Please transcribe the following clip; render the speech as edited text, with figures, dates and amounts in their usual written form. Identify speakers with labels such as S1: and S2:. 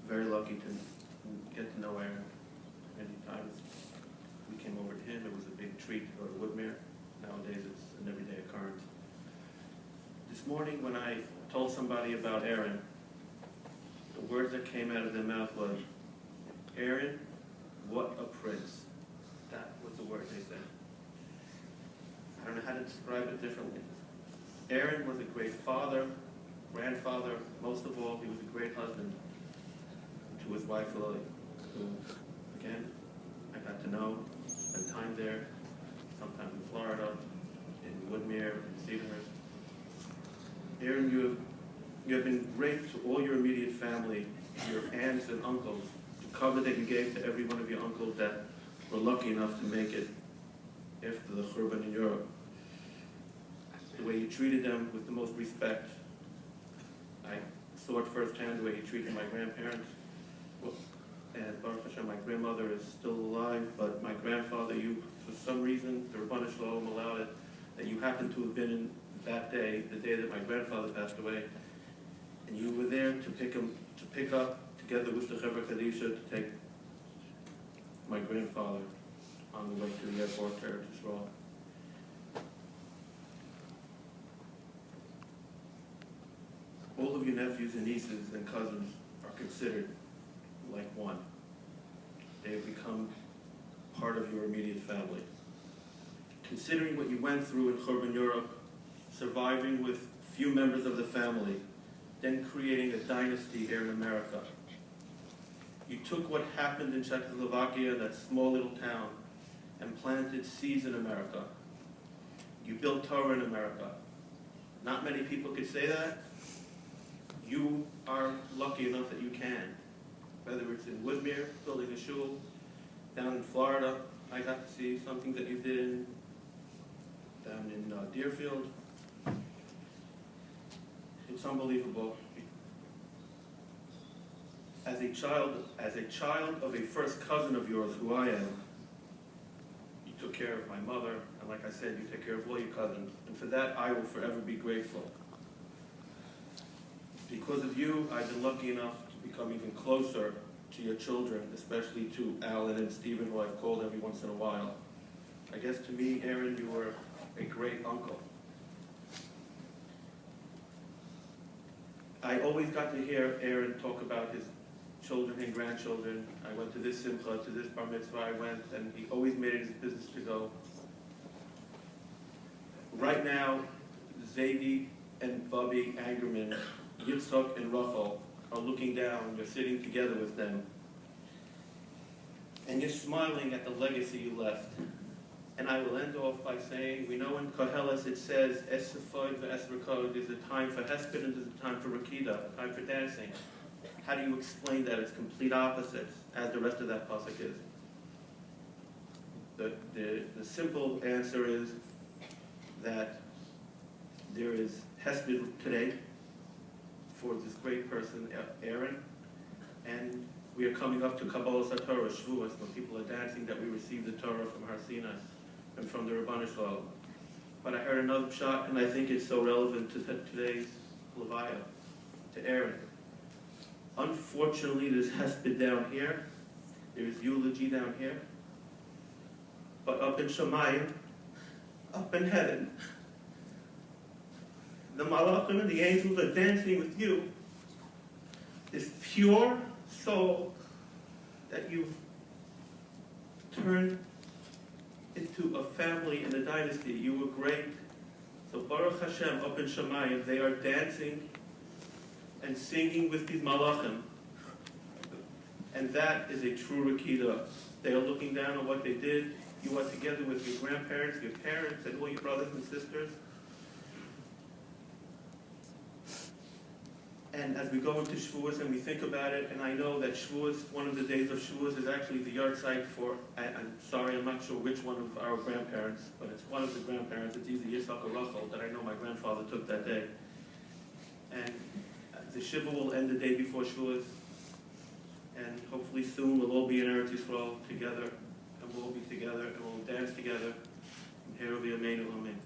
S1: very lucky to get to know Aaron. Many times we came over to him, it was a big treat to go to Woodmere. Nowadays it's an everyday occurrence. This morning when I told somebody about Aaron, the words that came out of their mouth was, Aaron, what a prince. That was the word they said. I don't know how to describe it differently. Aaron was a great father, grandfather, most of all, he was a great husband to his wife Lily, who, again, I got to know, spent time there, sometimes in Florida, in Woodmere, in Cedarhurst. Aaron, you have been great to all your immediate family, your aunts and uncles, the cover that you gave to every one of your uncles that were lucky enough to make it after the Churban in Europe. The way you treated them with the most respect. I saw it firsthand the way you treated my grandparents. Well, and Baruch Hashem, my grandmother is still alive, but my grandfather, you, for some reason, the Rabbanu Shalom allowed it, that you happened to have been in that day, the day that my grandfather passed away, and you were there to pick up, together with the Chevra Kadisha, to take my grandfather on the way to the airport to Eretz Yisrael. All of your nephews and nieces and cousins are considered like one. They have become part of your immediate family. Considering what you went through in Churban Europe, surviving with few members of the family, then creating a dynasty here in America. You took what happened in Czechoslovakia, that small little town, and planted seeds in America. You built Torah in America. Not many people could say that. You are lucky enough that you can. Whether it's in Woodmere, building a shul, down in Florida, I got to see something that you did down in Deerfield. It's unbelievable. As a child of a first cousin of yours, who I am, you took care of my mother, and like I said, you take care of all your cousins. And for that, I will forever be grateful. Because of you, I've been lucky enough to become even closer to your children, especially to Alan and Stephen, who I've called every once in a while. I guess to me, Aaron, you were a great uncle. I always got to hear Aaron talk about his children and grandchildren. I went to this simcha, to this bar mitzvah I went, and he always made it his business to go. Right now, Zadie and Bobby Angerman, Yitzchak and Rachel are looking down, you're sitting together with them, and you're smiling at the legacy you left. And I will end off by saying, we know in Koheles it says, Es Sefod ve'es Rekod, there's a time for Hesped and there's a time for Rakida, time for dancing. How do you explain that? It's complete opposites, as the rest of that pasuk is. The simple answer is that there is Hesped today for this great person, Aaron, and we are coming up to Kabbalah Satorah, Shavuos, when people are dancing that we receive the Torah from Har Sinai and from the Rabbanu Shalom. But I heard another shot, and I think it's so relevant to today's Levaya, to Aaron. Unfortunately, there's Hesped down here, there's eulogy down here, but up in Shemayim, up in heaven, the Malachim and the angels are dancing with you. This pure soul that you've turned into a family and a dynasty. You were great. So Baruch Hashem, up in Shemayim, they are dancing and singing with these Malachim. And that is a true Rakida. They are looking down on what they did. You are together with your grandparents, your parents, and all your brothers and sisters. And as we go into Shavuos and we think about it, and I know that Shavuos, one of the days of Shavuos is actually the yard site for, I'm sorry, I'm not sure which one of our grandparents, but it's one of the grandparents, it's either Yitzchak or Rachel, that I know my grandfather took that day. And the Shiva will end the day before Shavuos, and hopefully soon we'll all be in Eretz Yisrael together, and we'll all be together, and we'll dance together. And here will be Amen.